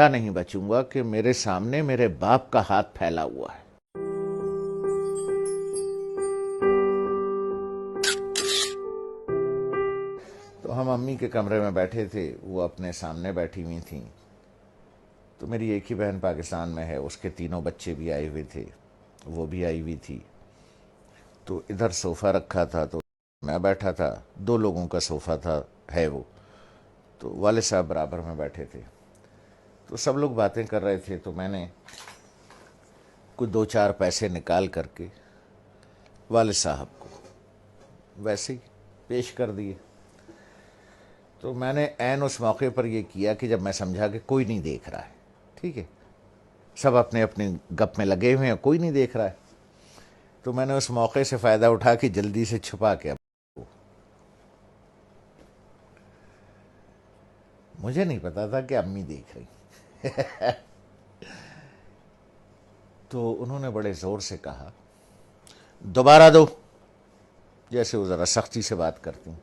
نہیں بچوں گا کہ میرے سامنے میرے باپ کا ہاتھ پھیلا ہوا ہے۔ تو ہم امی کے کمرے میں بیٹھے تھے، وہ اپنے سامنے بیٹھی ہوئی تھیں۔ تو میری ایک ہی بہن پاکستان میں ہے، اس کے تینوں بچے بھی آئے ہوئے تھے، وہ بھی آئی ہوئی تھی۔ تو ادھر صوفہ رکھا تھا، تو میں بیٹھا تھا، 2 لوگوں کا صوفہ تھا ہے وہ، تو والد صاحب برابر میں بیٹھے تھے۔ تو سب لوگ باتیں کر رہے تھے، تو میں نے کچھ 2-4 پیسے نکال کر کے والد صاحب کو ویسے ہی پیش کر دیے۔ تو میں نے عین اس موقع پر یہ کیا کہ جب میں سمجھا کہ کوئی نہیں دیکھ رہا ہے، ٹھیک ہے، سب اپنے اپنے گپ میں لگے ہوئے ہیں، کوئی نہیں دیکھ رہا ہے، تو میں نے اس موقع سے فائدہ اٹھا کے جلدی سے چھپا کے، مجھے نہیں پتا تھا کہ امی دیکھ رہی۔ تو انہوں نے بڑے زور سے کہا، دوبارہ دو، جیسے وہ ذرا سختی سے بات کرتی ہیں۔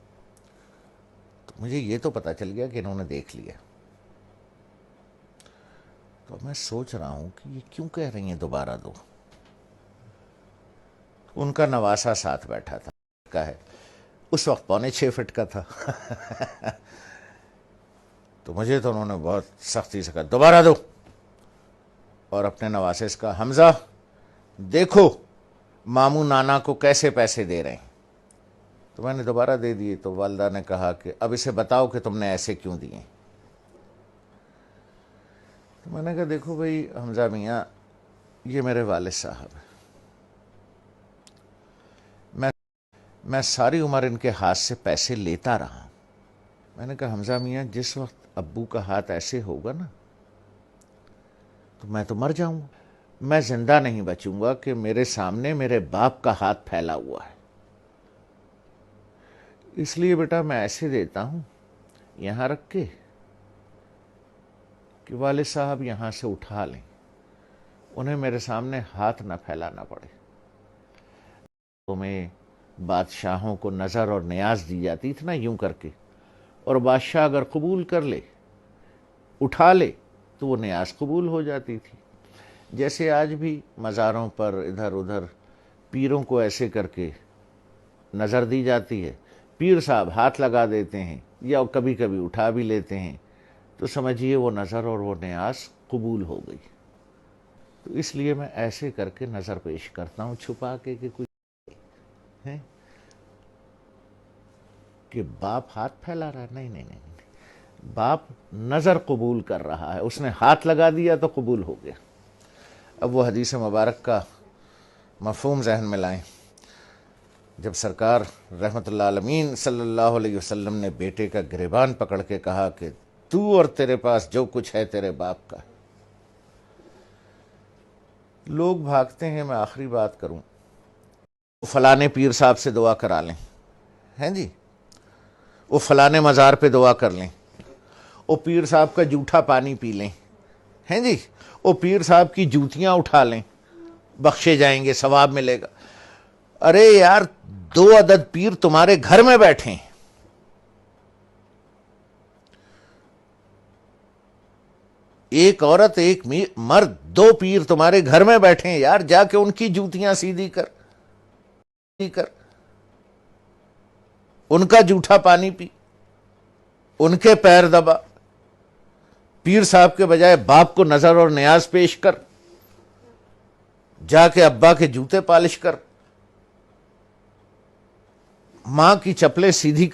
تو مجھے یہ تو پتا چل گیا کہ انہوں نے دیکھ لیا۔ تو میں سوچ رہا ہوں کہ یہ کیوں کہہ رہی ہیں دوبارہ دو۔ ان کا نواسا ساتھ بیٹھا تھا، کا ہے، اس وقت 6.25 فٹ کا تھا۔ تو مجھے تو انہوں نے بہت سختی سے کہا دوبارہ دو، اور اپنے نواسے سے کہا، حمزہ دیکھو ماموں نانا کو کیسے پیسے دے رہے ہیں۔ تو میں نے دوبارہ دے دیے۔ تو والدہ نے کہا کہ اب اسے بتاؤ کہ تم نے ایسے کیوں دیے۔ تو میں نے کہا دیکھو بھائی حمزہ میاں، یہ میرے والد صاحب ہیں، میں ساری عمر ان کے ہاتھ سے پیسے لیتا رہا ہوں۔ میں نے کہا حمزہ میاں، جس وقت ابو کا ہاتھ ایسے ہوگا نا تو میں تو مر جاؤں گا، میں زندہ نہیں بچوں گا کہ میرے سامنے میرے باپ کا ہاتھ پھیلا ہوا ہے۔ اس لیے بیٹا میں ایسے دیتا ہوں یہاں رکھ کے کہ والد صاحب یہاں سے اٹھا لیں، انہیں میرے سامنے ہاتھ نہ پھیلانا پڑے۔ تمہیں بادشاہوں کو نظر اور نیاز دی جاتی تھی نا یوں کر کے، اور بادشاہ اگر قبول کر لے، اٹھا لے، تو وہ نیاز قبول ہو جاتی تھی۔ جیسے آج بھی مزاروں پر ادھر ادھر پیروں کو ایسے کر کے نظر دی جاتی ہے، پیر صاحب ہاتھ لگا دیتے ہیں یا کبھی کبھی اٹھا بھی لیتے ہیں، تو سمجھیے وہ نظر اور وہ نیاز قبول ہو گئی۔ تو اس لیے میں ایسے کر کے نظر پیش کرتا ہوں، چھپا کے کہ کوئی ہے کہ باپ ہاتھ پھیلا رہا ہے، نہیں نہیں نہیں، باپ نظر قبول کر رہا ہے، اس نے ہاتھ لگا دیا تو قبول ہو گیا۔ اب وہ حدیث مبارک کا مفہوم ذہن میں لائیں۔ جب سرکار رحمت اللہ عالمین صلی اللہ علیہ وسلم نے بیٹے کا گریبان پکڑ کے کہا کہ تو اور تیرے پاس جو کچھ ہے تیرے باپ کا، لوگ بھاگتے ہیں، میں آخری بات کروں، فلانے پیر صاحب سے دعا کرا لیں، ہیں جی، وہ فلانے مزار پہ دعا کر لیں، وہ پیر صاحب کا جھوٹا پانی پی لیں، ہیں جی، وہ پیر صاحب کی جوتیاں اٹھا لیں، بخشے جائیں گے، ثواب ملے گا۔ ارے یار، 2 عدد پیر تمہارے گھر میں بیٹھے ہیں، ایک عورت ایک مرد، 2 پیر تمہارے گھر میں بیٹھے ہیں یار، جا کے ان کی جوتیاں سیدھی کر، ان کا جھوٹا پانی پی، ان کے پیر دبا، پیر صاحب کے بجائے باپ کو نظر اور نیاز پیش کر، جا کے ابا کے جوتے پالش کر، ماں کی چپلیں سیدھی